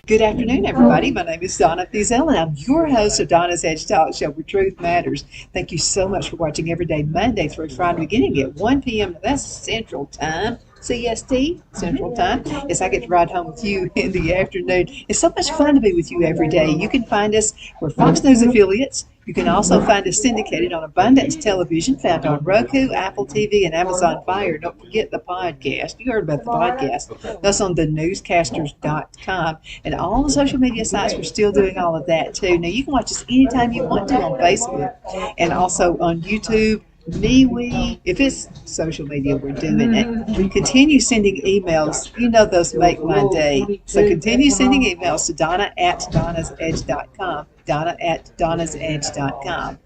Good afternoon, everybody. My name is Donna Thiesel, and I'm your host of Donna's Edge Talk Show, where truth matters. Thank you so much for watching every day, Monday through Friday, beginning at 1 p.m. That's Central Time, CST, Central Time. As I get to ride home with you in the afternoon. It's so much fun to be with you every day. You can find us, we're Fox News affiliates. You can also find us syndicated on Abundance Television, found on Roku, Apple TV, and Amazon Fire. Don't forget the podcast. You heard about the podcast. That's on thenewscasters.com. And all the social media sites, we're still doing all of that too. Now, you can watch us anytime you want to on Facebook and also on YouTube. MeWe, if it's social media, we're doing it. Continue sending emails. You know those make my day. So continue sending emails to Donna at donnasedge.com. Donna at donnasedge.com.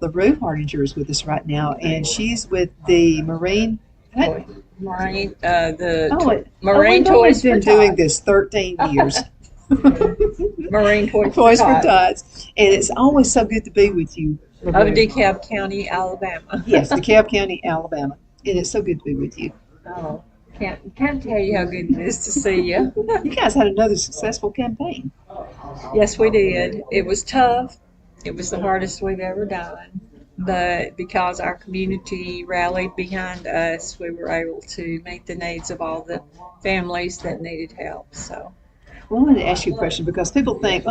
LaRue Hardinger is with us right now, and she's with the Marine. What? Marine Toys for been Tots. doing this 13 years. Marine Toys for Tots. And it's always so good to be with you. Of DeKalb County, Alabama. Yes, DeKalb County, Alabama. It is so good to be with you. Oh, can't tell you how good it is to see you. You guys had another successful campaign. Yes, we did. It was tough. It was the hardest we've ever done. But because our community rallied behind us, we were able to meet the needs of all the families that needed help. So. Well, I wanted to ask you a question because people think,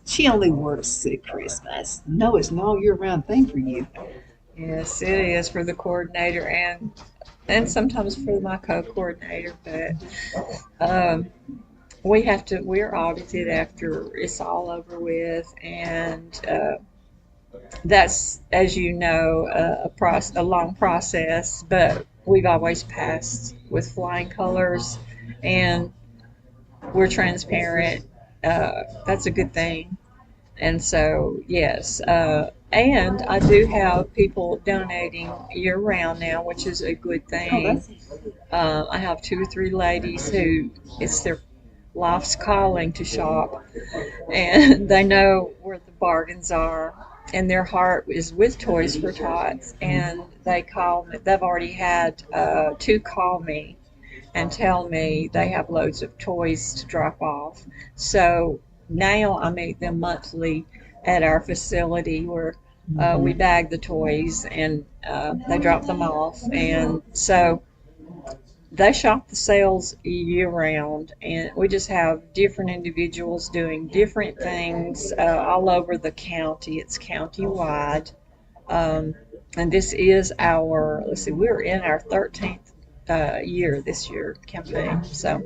she only works at Christmas. No, it's an all year round thing for you. Yes, it is for the coordinator and sometimes for my co-coordinator. But we're audited after it's all over with, and that's, as you know, a long process. But we've always passed with flying colors, and we're transparent. That's a good thing. And so, yes. And I do have people donating year-round now, which is a good thing. I have 2 or 3 ladies who it's their life's calling to shop. And they know where the bargains are. And their heart is with Toys for Tots. And they call me. They've already had 2 call me and tell me they have loads of toys to drop off. So now I meet them monthly at our facility where we bag the toys and they drop them off. And so they shop the sales year round, and we just have different individuals doing different things all over the county. It's county-wide. And this is we're in our 13th year this year campaign. So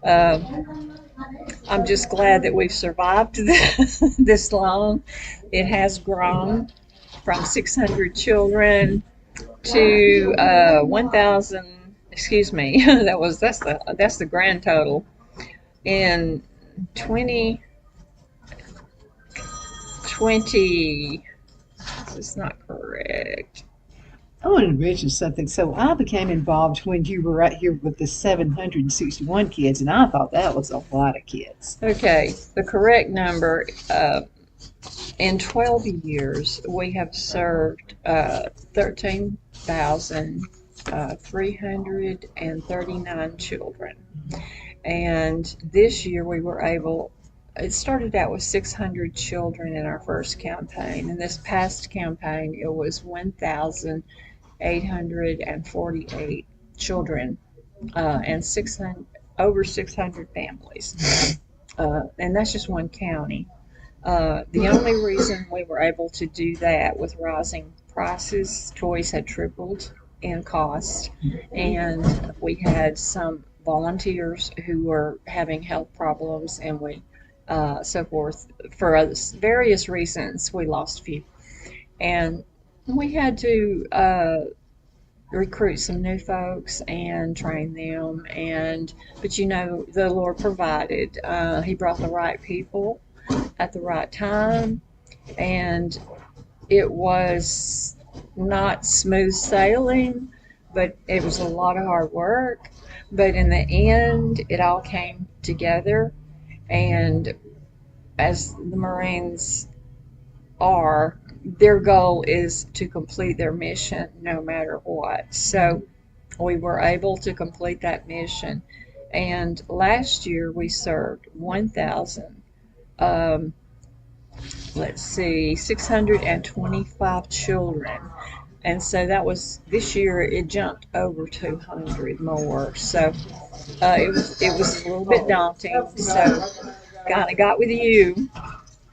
I'm just glad that we've survived this long. It has grown from 600 children to 1,000. Excuse me. that's the grand total. In 2020, this is not correct. I want to mention something. So I became involved when you were right here with the 761 kids, and I thought that was a lot of kids. Okay, the correct number, in 12 years, we have served 13,339 children. And this year we were able, it started out with 600 children in our first campaign. In this past campaign, it was 1,848 children and over 600 families. And that's just one county. The only reason we were able to do that with rising prices, toys had tripled in cost, and we had some volunteers who were having health problems, and we so forth. For various reasons, we lost few. And we had to recruit some new folks and train them. But you know, the Lord provided. He brought the right people at the right time. And it was not smooth sailing, but it was a lot of hard work. But in the end, it all came together. And as the Marines are, their goal is to complete their mission no matter what. So we were able to complete that mission, And last year we served 1,000, um, let's see, 625 children. And so that was this year. It jumped over 200 more. So it was a little bit daunting. So kind of got with you,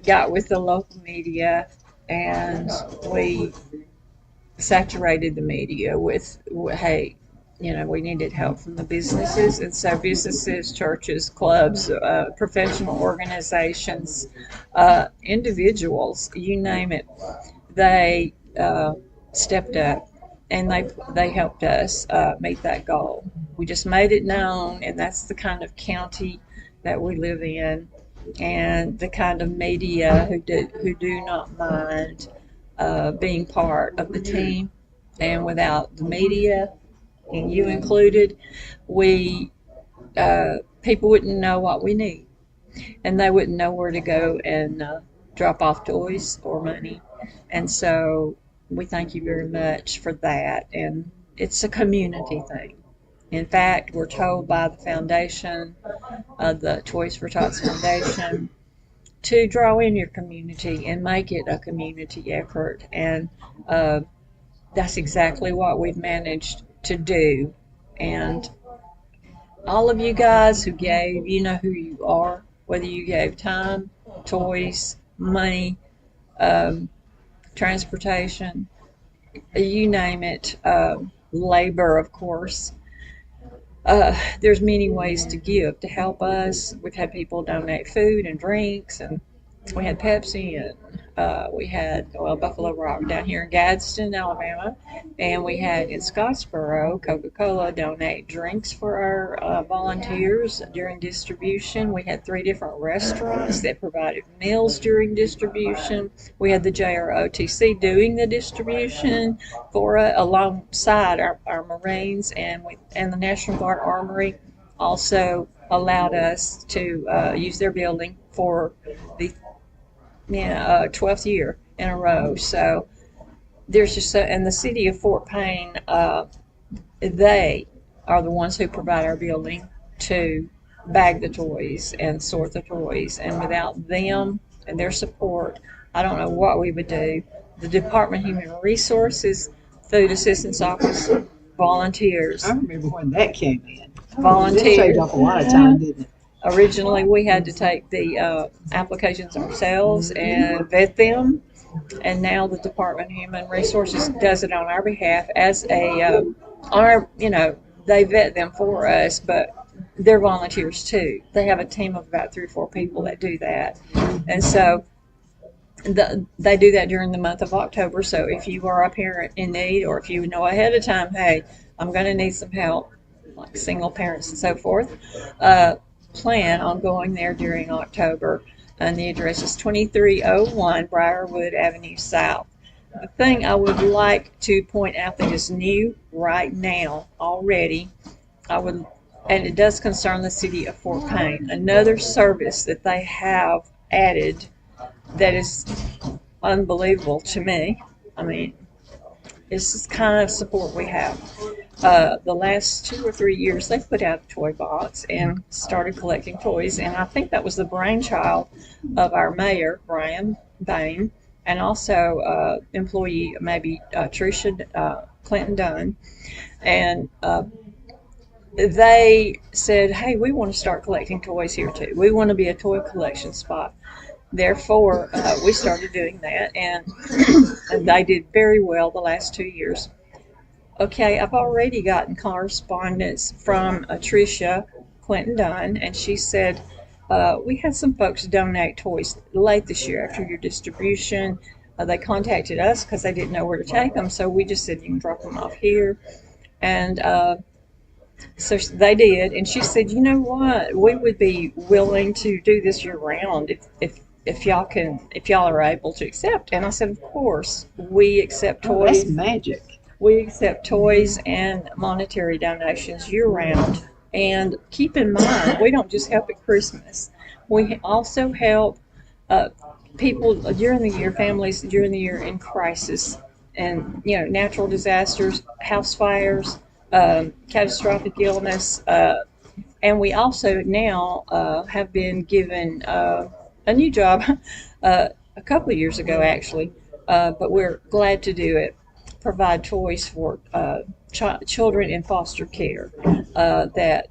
got with the local media, and we saturated the media with, hey, we needed help from the businesses. And so businesses, churches, clubs, professional organizations, individuals, you name it, they stepped up, and they helped us meet that goal. We just made it known, and that's the kind of county that we live in, and the kind of media who do not mind being part of the team. And without the media, and you included, we people wouldn't know what we need, and they wouldn't know where to go and drop off toys or money. And so we thank you very much for that. And it's a community thing. In fact, we're told by the foundation, the Toys for Tots Foundation, to draw in your community and make it a community effort. And that's exactly what we've managed to do. And all of you guys who gave, you know who you are, whether you gave time, toys, money, transportation, you name it, labor, of course. There's many ways to give to help us. We've had people donate food and drinks, and we had Pepsi, and we had Buffalo Rock down here in Gadsden, Alabama, and we had in Scottsboro Coca-Cola donate drinks for our volunteers during distribution. We had 3 different restaurants that provided meals during distribution. We had the JROTC doing the distribution for alongside our Marines, and the National Guard Armory also allowed us to use their building for the 12th year in a row. So there's just and the city of Fort Payne, they are the ones who provide our building to bag the toys and sort the toys. And without them and their support, I don't know what we would do. The Department of Human Resources, Food Assistance Office, volunteers. I remember when that came in. Volunteers. It saved up a lot of time, didn't it? Originally, we had to take the applications ourselves and vet them, and now the Department of Human Resources does it on our behalf as they vet them for us, but they're volunteers too. They have a team of about 3 or 4 people that do that, and so they do that during the month of October. So if you are a parent in need, or if you know ahead of time, hey, I'm going to need some help, like single parents and so forth, plan on going there during October. And the address is 2301 Briarwood Avenue South. The thing I would like to point out that is new right now already, and it does concern the city of Fort Payne, another service that they have added that is unbelievable to me. I mean, it's this kind of support we have. The last 2 or 3 years, they've put out a toy box and started collecting toys, and I think that was the brainchild of our mayor, Brian Bain, and also employee, maybe Tricia Clinton Dunn. And they said, hey, we want to start collecting toys here too. We want to be a toy collection spot. Therefore, we started doing that, and they did very well the last 2 years. Okay, I've already gotten correspondence from Tricia Clinton Dunn, and she said, we had some folks donate toys late this year after your distribution. They contacted us because they didn't know where to take them, so we just said you can drop them off here. And so they did, and she said, you know what, we would be willing to do this year round if y'all are able to accept. And I said, of course, we accept toys. That's magic. We accept toys and monetary donations year round. And keep in mind, we don't just help at Christmas. We also help people during the year, families during the year in crisis, and natural disasters, house fires, catastrophic illness, And we also now have been given a new job a couple of years ago, actually, but we're glad to do it. Provide toys for children in foster care that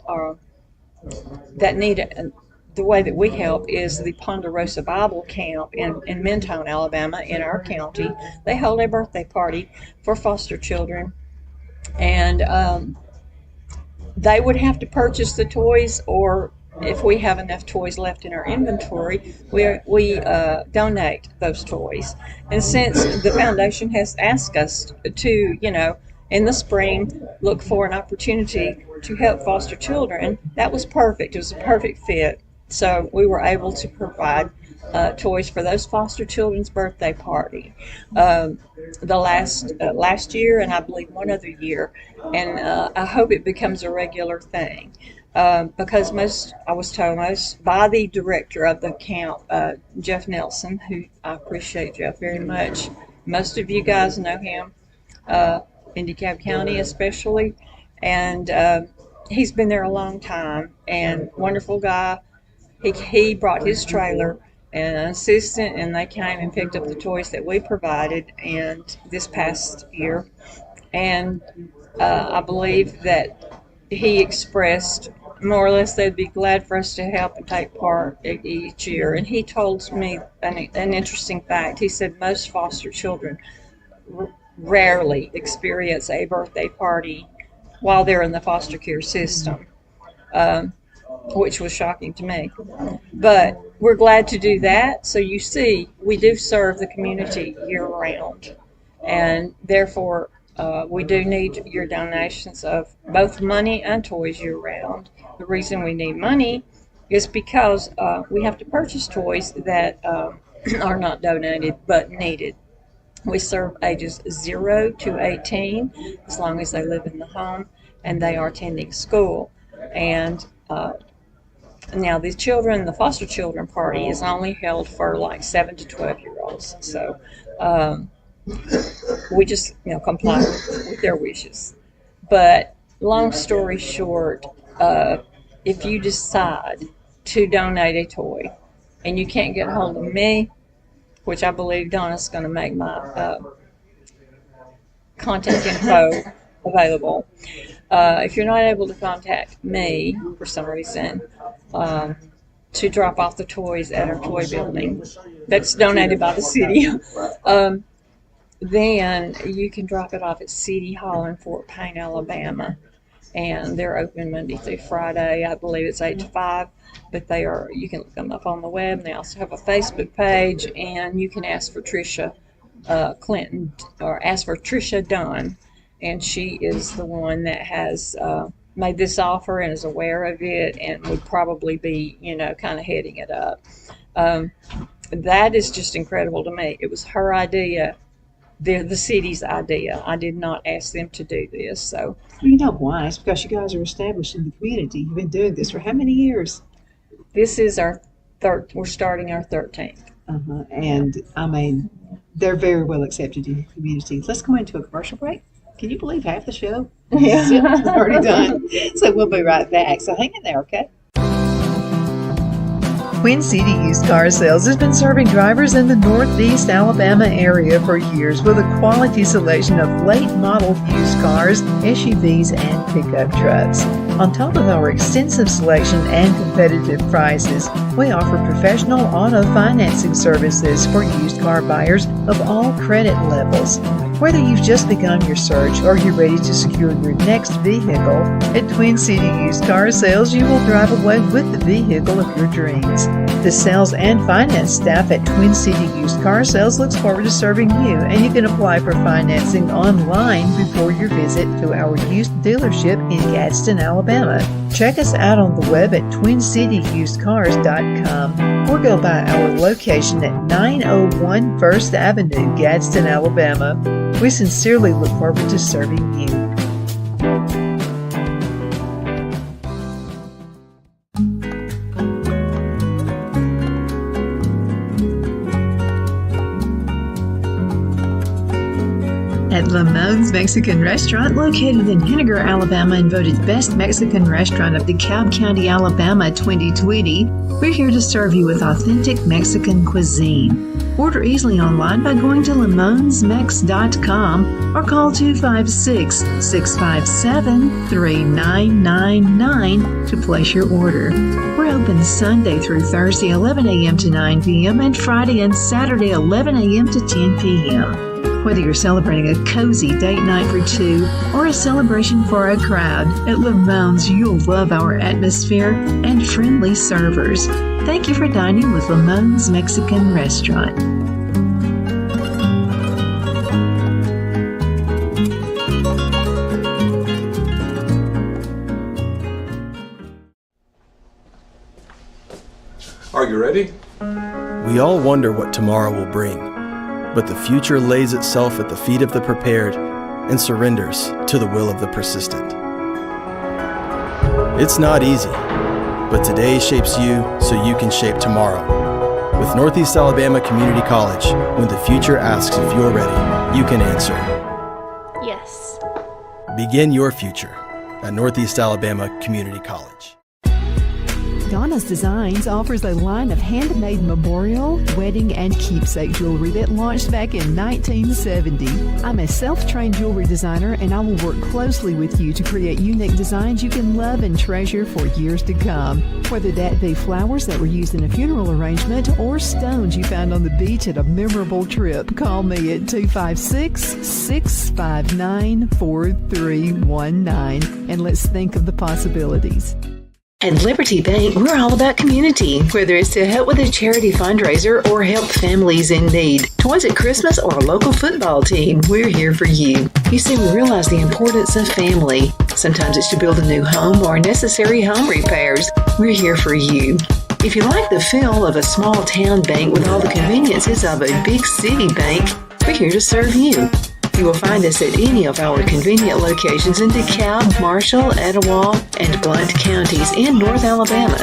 need it. The way that we help is the Ponderosa Bible Camp in Minton, Alabama, in our county. They hold a birthday party for foster children, and they would have to purchase the toys, or if we have enough toys left in our inventory, we donate those toys. And since the foundation has asked us to, in the spring, look for an opportunity to help foster children, that was perfect. It was a perfect fit. So we were able to provide toys for those foster children's birthday party. The last year, and I believe one other year, and I hope it becomes a regular thing. Because I was told most by the director of the camp, Jeff Nelson, who I appreciate Jeff very much. Most of you guys know him, in DeKalb County especially, and he's been there a long time, and wonderful guy. He brought his trailer and an assistant, and they came and picked up the toys that we provided, and this past year, and I believe that he expressed more or less they'd be glad for us to help and take part each year. And he told me an interesting fact. He said most foster children rarely experience a birthday party while they're in the foster care system, which was shocking to me. But we're glad to do that. So you see, we do serve the community year-round, and therefore we do need your donations of both money and toys year-round. The reason we need money is because we have to purchase toys that are not donated but needed. We serve ages 0 to 18 as long as they live in the home and they are attending school. And now the foster children party is only held for like 7 to 12-year-olds. So we just comply with their wishes. But long story short, if you decide to donate a toy and you can't get a hold of me, which I believe Donna's going to make my contact info available. If you're not able to contact me for some reason to drop off the toys at our toy building that's donated by the city, then you can drop it off at City Hall in Fort Payne, Alabama. And they're open Monday through Friday. I believe it's 8 to 5, but you can look them up on the web. And they also have a Facebook page, and you can ask for Tricia Clinton, or ask for Tricia Dunn, and she is the one that has made this offer and is aware of it and would probably be, kind of heading it up. That is just incredible to me. It was her idea. The city's idea. I did not ask them to do this. So you know why? It's because you guys are established in the community. You've been doing this for how many years? This is our third. We're starting our 13th. And I mean, they're very well accepted in the community. Let's go into a commercial break. Can you believe half the show? Yeah, already done. So we'll be right back. So hang in there, okay? Twin City Used Car Sales has been serving drivers in the Northeast Alabama area for years with a quality selection of late model used cars, SUVs, and pickup trucks. On top of our extensive selection and competitive prices, we offer professional auto financing services for used car buyers of all credit levels. Whether you've just begun your search or you're ready to secure your next vehicle, at Twin City Used Car Sales, you will drive away with the vehicle of your dreams. The sales and finance staff at Twin City Used Car Sales looks forward to serving you, and you can apply for financing online before your visit to our used dealership in Gadsden, Alabama. Check us out on the web at twincityusedcars.com or go by our location at 901 First Avenue, Gadsden, Alabama. We sincerely look forward to serving you. At At Lamone's Mexican Restaurant, located in Hardinger, Alabama, and voted Best Mexican Restaurant of DeKalb County, Alabama 2020, we're here to serve you with authentic Mexican cuisine. Order easily online by going to lamonsmex.com or call 256-657-3999 to place your order. We're open Sunday through Thursday 11 a.m. to 9 p.m. and Friday and Saturday 11 a.m. to 10 p.m. Whether you're celebrating a cozy date night for two or a celebration for a crowd, at Lamone's you'll love our atmosphere and friendly servers. Thank you for dining with Lamone's Mexican Restaurant. Are you ready? We all wonder what tomorrow will bring, but the future lays itself at the feet of the prepared and surrenders to the will of the persistent. It's not easy, but today shapes you so you can shape tomorrow. With Northeast Alabama Community College, when the future asks if you're ready, you can answer. Yes. Begin your future at Northeast Alabama Community College. Donna's Designs offers a line of handmade memorial, wedding, and keepsake jewelry that launched back in 1970. I'm a self-trained jewelry designer, and I will work closely with you to create unique designs you can love and treasure for years to come. Whether that be flowers that were used in a funeral arrangement or stones you found on the beach at a memorable trip, call me at 256-659-4319, and let's think of the possibilities. At Liberty Bank, we're all about community. Whether it's to help with a charity fundraiser or help families in need, toys at Christmas, or a local football team, we're here for you. You see, we realize the importance of family. Sometimes it's to build a new home or necessary home repairs. We're here for you. If you like the feel of a small town bank with all the conveniences of a big city bank, we're here to serve you. You will find us at any of our convenient locations in DeKalb, Marshall, Etowah, and Blount counties in North Alabama.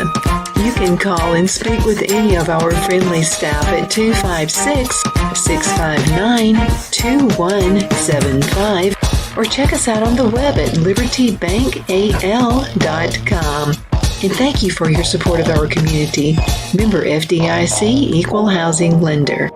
You can call and speak with any of our friendly staff at 256-659-2175 or check us out on the web at libertybankal.com. And thank you for your support of our community. Member FDIC Equal Housing Lender.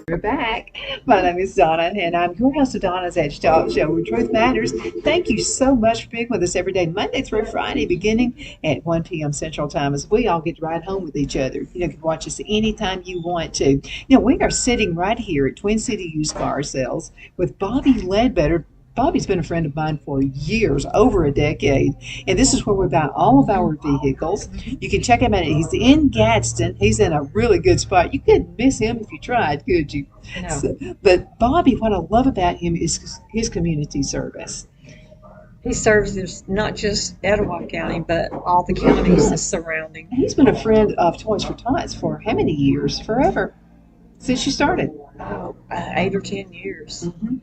We're back. My name is Donna, and I'm your host of Donna's Edge Talk Show, where truth matters. Thank you so much for being with us every day, Monday through Friday, beginning at 1 p.m. Central Time, as we all get to ride home with each other. You can watch us anytime you want to. We are sitting right here at Twin City Used Car Sales with Bobby Ledbetter. Bobby's been a friend of mine for years, over a decade, and this is where we buy all of our vehicles. You can check him out. He's in Gadsden. He's in a really good spot. You couldn't miss him if you tried, could you? No. But Bobby, what I love about him is his community service. He serves not just Etowah County, but all the counties surrounding. He's been a friend of Toys for Tots for how many years? Forever. Since you started. 8 or 10 years. Mm-hmm.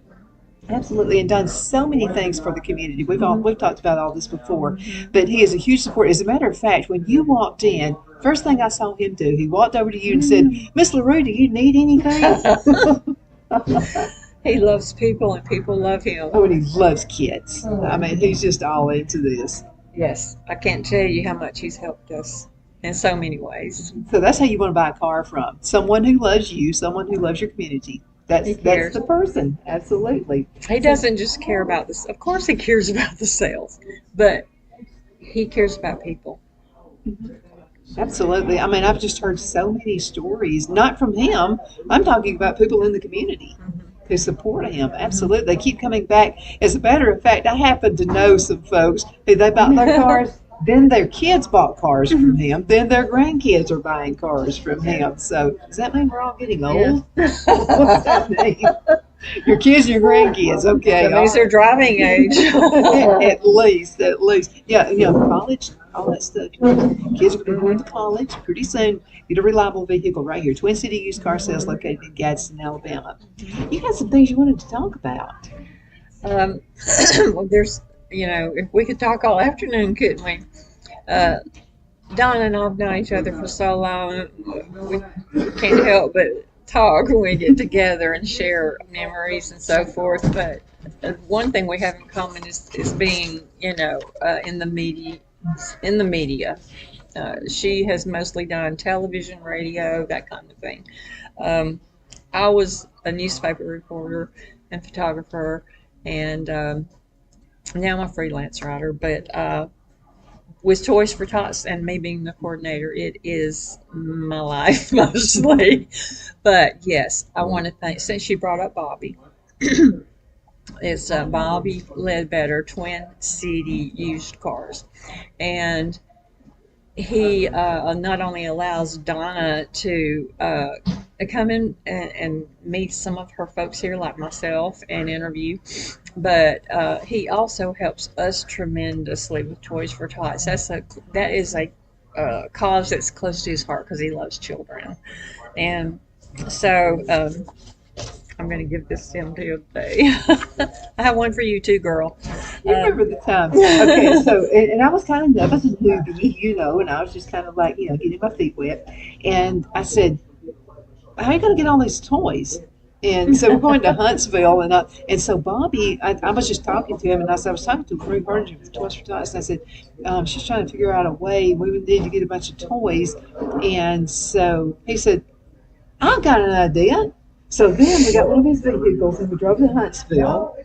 Absolutely, and done so many things for the community. We've talked about all this before, but he is a huge support. As a matter of fact, when you walked in, first thing I saw him do, he walked over to you and said, "Miss LaRue, do you need anything?" He loves people, and people love him. Oh, and he loves kids. I mean, he's just all into this. Yes, I can't tell you how much he's helped us in so many ways. So that's how you want to buy a car from. Someone who loves you, someone who loves your community. That's the person. Absolutely. He doesn't just care about this. Of course he cares about the sales, but he cares about people. Absolutely. I mean, I've just heard so many stories, not from him. I'm talking about people in the community who support him. Absolutely. They keep coming back. As a matter of fact, I happen to know some folks who they bought their cars. Then their kids bought cars from him. Then their grandkids are buying cars from him. So does that mean we're all getting old? Yeah. What's that mean? Your kids and your grandkids. Okay. That means they're driving age. at least. Yeah, college, all that stuff. Kids are going to college pretty soon. Get a reliable vehicle right here. Twin City Used Car Sales located in Gadsden, Alabama. You got some things you wanted to talk about. Well, there's, if we could talk all afternoon, couldn't we? Donna and I have known each other for so long. We can't help but talk when we get together and share memories and so forth. But one thing we have in common is being, in the media. In the media, she has mostly done television, radio, that kind of thing. I was a newspaper reporter and photographer, and now I'm a freelance writer. But with Toys for Tots and me being the coordinator, it is my life mostly. But yes, I want to thank, since you brought up Bobby, it's Bobby Ledbetter, Twin City Used Cars. And he not only allows Donna to come in and meet some of her folks here, like myself, and interview, but he also helps us tremendously with Toys for Tots. That is a cause that's close to his heart because he loves children, and so I'm going to give this to him today. I have one for you too, girl. You remember the time. Okay, so, and I was kind of nervous and newbie, and I was just kind of like, getting my feet wet. And I said, how are you going to get all these toys? And so we're going to Huntsville, and so Bobby, I was just talking to him, and I was talking to LaRue Hardinger with Toys for Tots, and I said, she's trying to figure out a way. We would need to get a bunch of toys. And so he said, I've got an idea. So then we got one of his vehicles and we drove to Huntsville.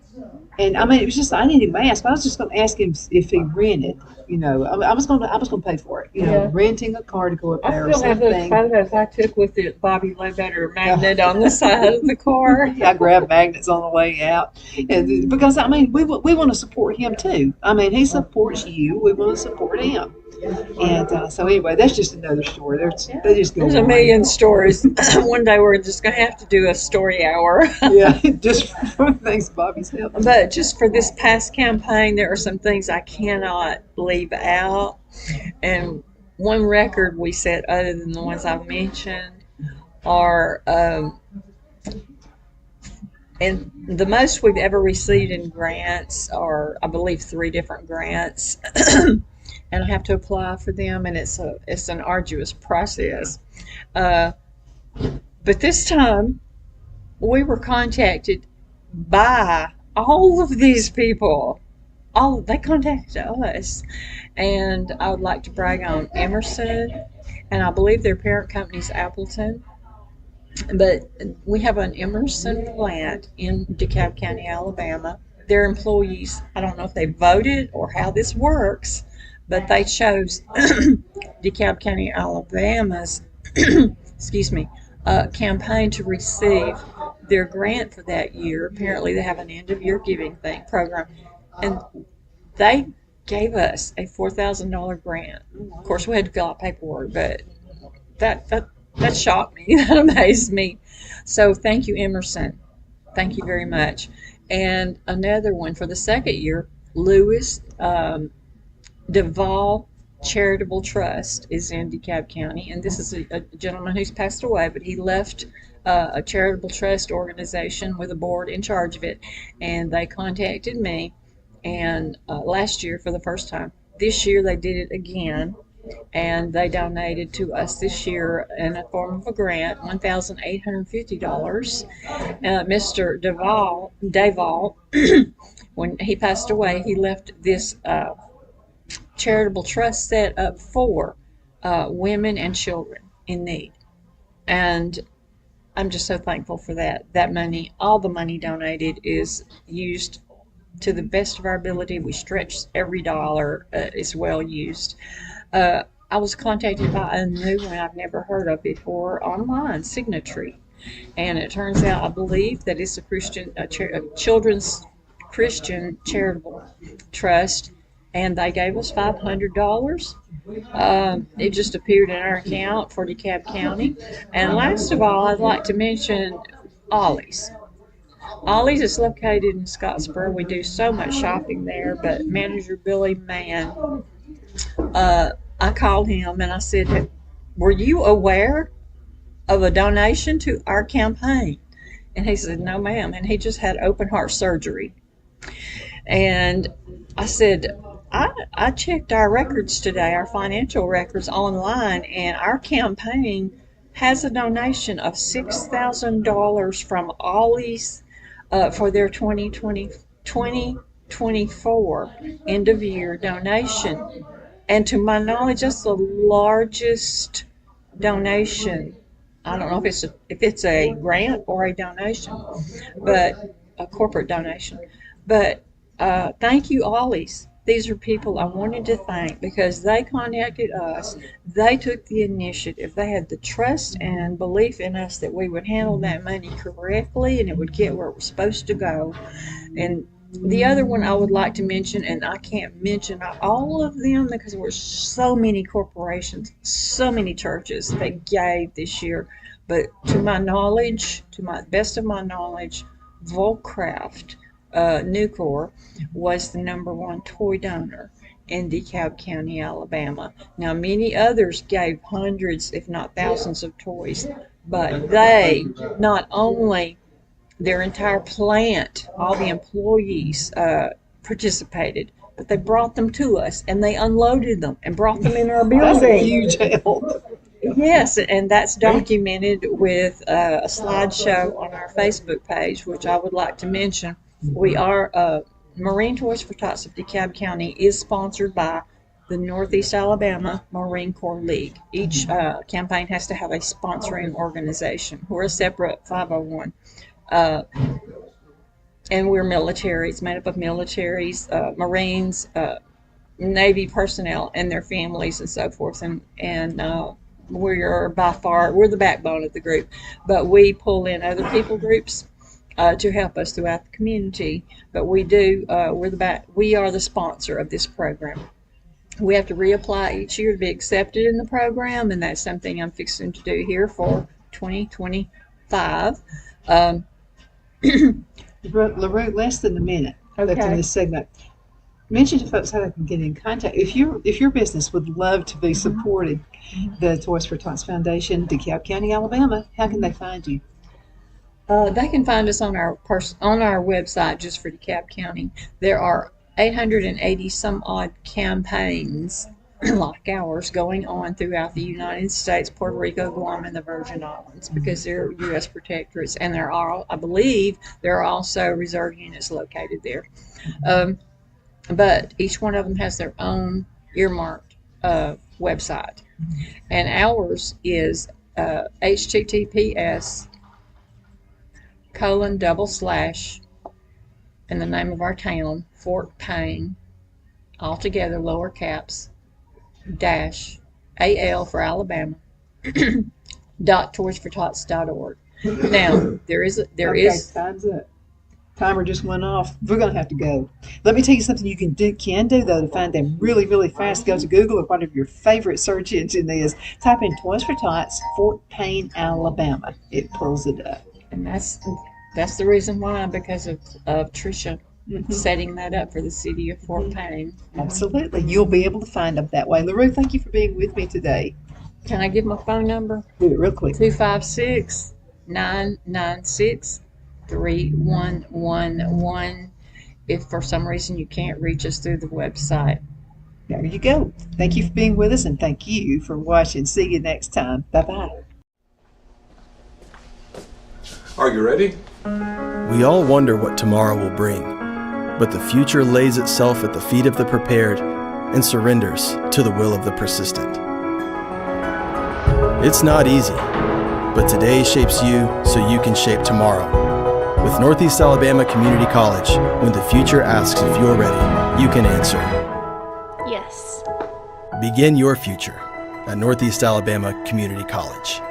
And I mean, it was just, I didn't even ask. I was just going to ask him if he rented. I was going to pay for it. Renting a car to go up there or I still have something. those photos I took with the Bobby Ledbetter magnet on the side of the car. I grabbed magnets on the way out, and because I mean, we want to support him too. I mean, he supports you. We want to support him. And so anyway, that's just another story. There's a million stories. One day we're just going to have to do a story hour. Yeah, just from things Bobby's helped. But just for this past campaign, there are some things I cannot leave out. And one record we set, other than the ones I've mentioned, are and the most we've ever received in grants are, I believe, 3 different grants. And I have to apply for them, and it's an arduous process. But this time, we were contacted by all of these people. They contacted us, and I would like to brag on Emerson, and I believe their parent company is Appleton. But we have an Emerson plant in DeKalb County, Alabama. Their employees, I don't know if they voted or how this works, but they chose DeKalb County, Alabama's campaign to receive their grant for that year. Apparently, they have an end-of-year giving program, and they gave us a $4,000 grant. Of course, we had to fill out paperwork, but that shocked me. That amazed me. So, thank you, Emerson. Thank you very much. And another one for the second year, Lewis Duvall Charitable Trust is in DeKalb County, and this is a gentleman who's passed away, but he left a charitable trust organization with a board in charge of it, and they contacted me, and last year for the first time. This year they did it again, and they donated to us this year in the form of a grant, $1,850. Mr. Duvall, when he passed away, he left this charitable trust set up for women and children in need, and I'm just so thankful for that. That money, all the money donated, is used to the best of our ability. We stretch every dollar is well used. I was contacted by a new one I've never heard of before online, Signatory, and it turns out, I believe, that it's a children's Christian charitable trust. And they gave us $500. It just appeared in our account for DeKalb County. And last of all, I'd like to mention Ollie's. Ollie's is located in Scottsboro. We do so much shopping there, but manager Billy Mann, I called him and I said, were you aware of a donation to our campaign? And he said, no, ma'am. And he just had open heart surgery. And I said, I checked our records today, our financial records online, and our campaign has a donation of $6,000 from Ollie's for their 2024 end of year donation. And to my knowledge, that's the largest donation. I don't know if it's a grant or a donation, but a corporate donation. But thank you, Ollie's. These are people I wanted to thank because they contacted us. They took the initiative. They had the trust and belief in us that we would handle that money correctly and it would get where it was supposed to go. And the other one I would like to mention, and I can't mention all of them because there were so many corporations, so many churches that gave this year. But to my knowledge, to my best of my knowledge, Volcraft Nucor was the #1 toy donor in DeKalb County, Alabama. Now, many others gave hundreds, if not thousands, of toys, but they not only their entire plant, all the employees participated, but they brought them to us and they unloaded them and brought them in our That's a building. huge help. Yes, and that's documented with a slideshow on our Facebook page, which I would like to mention. We are Marine Toys for Tots of DeKalb County is sponsored by the Northeast Alabama Marine Corps League. Each campaign has to have a sponsoring organization. We're a separate 501. And we're military. It's made up of militaries, Marines, Navy personnel, and their families and so forth. And we're by far, we're the backbone of the group. But we pull in other people groups to help us throughout the community. But we are the sponsor of this program. We have to reapply each year to be accepted in the program, and that's something I'm fixing to do here for 2025. LaRue, less than a minute left in Okay. this segment. Mention to folks how they can get in contact. If your business would love to be supported, the Toys for Tots Foundation, DeKalb County, Alabama, how can they find you? They can find us on our website just for DeKalb County. There are 880 some odd campaigns like ours going on throughout the United States, Puerto Rico, Guam, and the Virgin Islands because they're U.S. protectorates, and I believe there are also reserve units located there. But each one of them has their own earmarked website, and ours is https:// and the name of our town, Fort Payne, altogether lower caps, -AL for Alabama, .toysfortots.org. Now, there is Time's up. Timer just went off. We're going to have to go. Let me tell you something you can do though to find them really, really fast. Go to Google or whatever your favorite search engine is. Type in Toys for Tots, Fort Payne, Alabama. It pulls it up. and that's the reason why, because of Tricia setting that up for the city of Fort Payne. Absolutely. You'll be able to find them that way. LaRue, thank you for being with me today. Can I give my phone number? Do it real quick. 256-996-3111 if for some reason you can't reach us through the website. There you go. Thank you for being with us, and thank you for watching. See you next time. Bye-bye. Are you ready? We all wonder what tomorrow will bring, but the future lays itself at the feet of the prepared and surrenders to the will of the persistent. It's not easy, but today shapes you so you can shape tomorrow. With Northeast Alabama Community College, when the future asks if you're ready, you can answer. Yes. Begin your future at Northeast Alabama Community College.